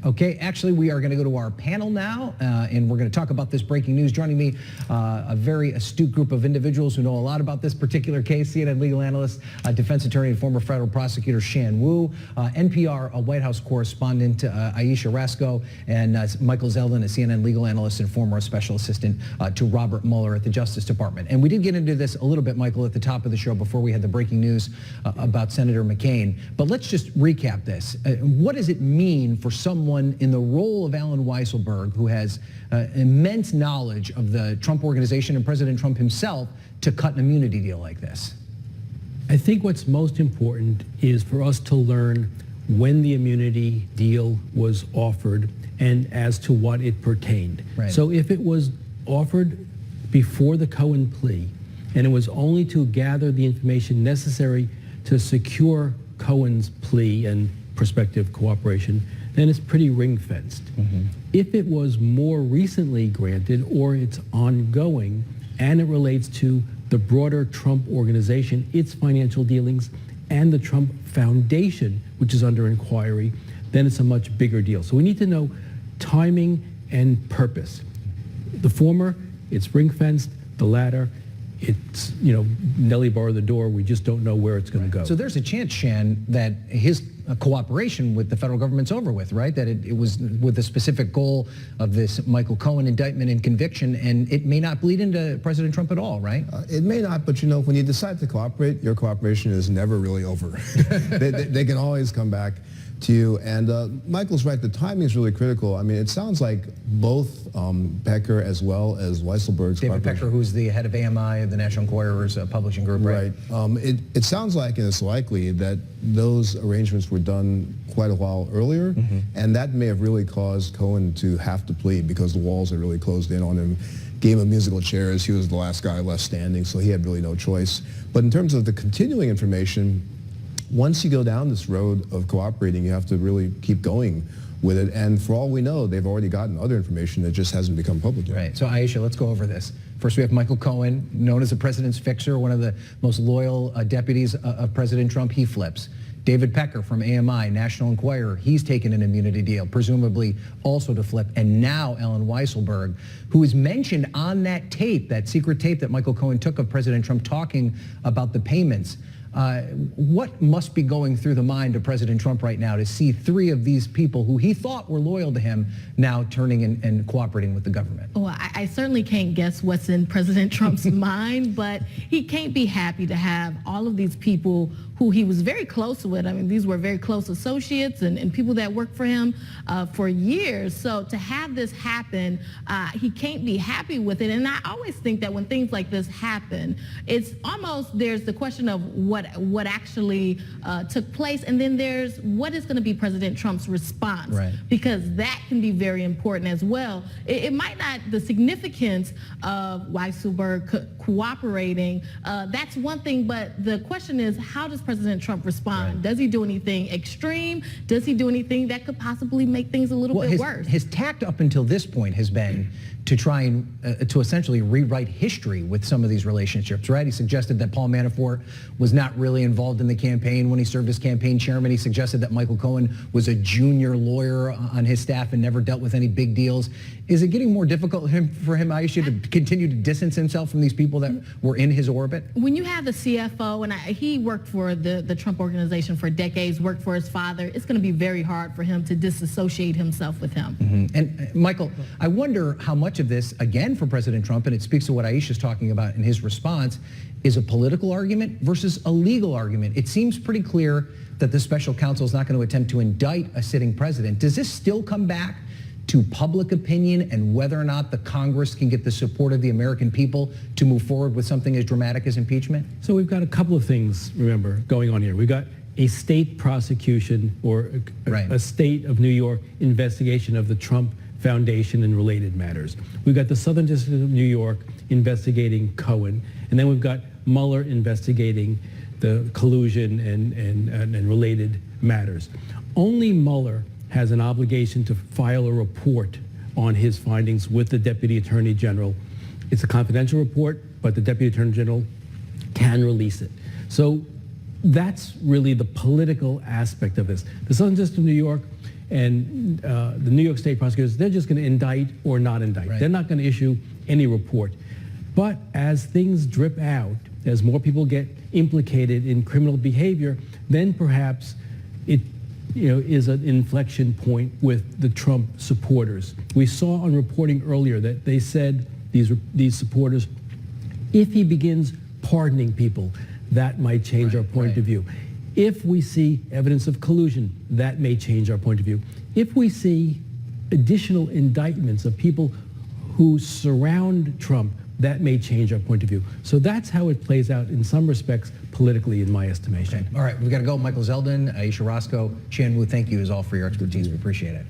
Okay, actually, we are going to go to our panel now, and we're going to talk about this breaking news. Joining me, a very astute group of individuals who know a lot about this particular case: CNN legal analyst, defense attorney, and former federal prosecutor Shan Wu, NPR White House correspondent Aisha Rasco, and Michael Zeldin, a CNN legal analyst and former special assistant to Robert Mueller at the Justice Department. And we did get into this a little bit, Michael, at the top of the show before we had the breaking news about Senator McCain. But let's just recap this. What does it mean for someone in the role of Alan Weisselberg, who has immense knowledge of the Trump organization and President Trump himself, to cut an immunity deal like this? I think what's most important is for us to learn when the immunity deal was offered and as to what it pertained. Right. So if it was offered before the Cohen plea and it was only to gather the information necessary to secure Cohen's plea and prospective cooperation, then it's pretty ring-fenced. Mm-hmm. If it was more recently granted or it's ongoing and it relates to the broader Trump organization, its financial dealings, and the Trump Foundation, which is under inquiry, then it's a much bigger deal. So we need to know timing and purpose. The former, it's ring-fenced. The latter, it's, Nellie barred the door. We just don't know where it's going to go. So there's a chance, Shan, that his cooperation with the federal government's over with, right? That it was with the specific goal of this Michael Cohen indictment and conviction, and it may not bleed into President Trump at all, right? It may not, but when you decide to cooperate, your cooperation is never really over. they can always come back to you. And Michael's right, the timing is really critical. I mean, it sounds like both Pecker as well as Weisselberg's David Pecker, who's the head of AMI, the National Enquirer's publishing group, right? It sounds like, and it's likely, that those arrangements were done quite a while earlier, and that may have really caused Cohen to have to plead because the walls had really closed in on him. Game of musical chairs, he was the last guy left standing, so he had really no choice. But in terms of the continuing information, once you go down this road of cooperating, you have to really keep going with it. And for all we know, they've already gotten other information that just hasn't become public yet. Right. So Aisha, let's go over this. First, we have Michael Cohen, known as the president's fixer, one of the most loyal deputies of President Trump. He flips. David Pecker from AMI, National Enquirer, he's taken an immunity deal, presumably also to flip. And now Alan Weisselberg, who is mentioned on that tape, that secret tape that Michael Cohen took of President Trump talking about the payments. What must be going through the mind of President Trump right now to see three of these people who he thought were loyal to him now turning and cooperating with the government? Well, I certainly can't guess what's in President Trump's mind, but he can't be happy to have all of these people who he was very close with. I mean, these were very close associates and people that worked for him for years. So to have this happen, he can't be happy with it. And I always think that when things like this happen, it's almost, there's the question of what actually took place, and then there's what is going to be President Trump's response, right? Because that can be very important as well. It might not, the significance of Weisselberg cooperating, that's one thing, but the question is, how does President Trump respond? Right. Does he do anything extreme? Does he do anything that could possibly make things a little bit worse? His tact up until this point has been to try and to essentially rewrite history with some of these relationships, right? He suggested that Paul Manafort was not really involved in the campaign when he served as campaign chairman. He suggested that Michael Cohen was a junior lawyer on his staff and never dealt with any big deals. Is it getting more difficult for him, Aisha, to continue to distance himself from these people that were in his orbit? When you have the CFO, and he worked for the Trump organization for decades, worked for his father, it's going to be very hard for him to disassociate himself with him. Mm-hmm. And Michael, I wonder how much of this, again, for President Trump, and it speaks to what Aisha's talking about in his response, is a political argument versus a legal argument. It seems pretty clear that the special counsel is not going to attempt to indict a sitting president. Does this still come back to public opinion and whether or not the Congress can get the support of the American people to move forward with something as dramatic as impeachment? So we've got a couple of things, remember, going on here. We've got a state prosecution or a state of New York investigation of the Trump Foundation and related matters. We've got the Southern District of New York investigating Cohen, and then we've got Mueller investigating the collusion and related matters. Only Mueller has an obligation to file a report on his findings with the Deputy Attorney General. It's a confidential report, but the Deputy Attorney General can release it. So that's really the political aspect of this. The Southern District of New York And the New York State prosecutors, they're just going to indict or not indict. Right. They're not going to issue any report. But as things drip out, as more people get implicated in criminal behavior, then perhaps it is an inflection point with the Trump supporters. We saw on reporting earlier that they said, these supporters, if he begins pardoning people, that might change our point of view. If we see evidence of collusion, that may change our point of view. If we see additional indictments of people who surround Trump, that may change our point of view. So that's how it plays out in some respects politically, in my estimation. Okay. All right, we've got to go. Michael Zeldin, Aisha Roscoe, Chan Wu, thank you as all for your expertise. We appreciate it.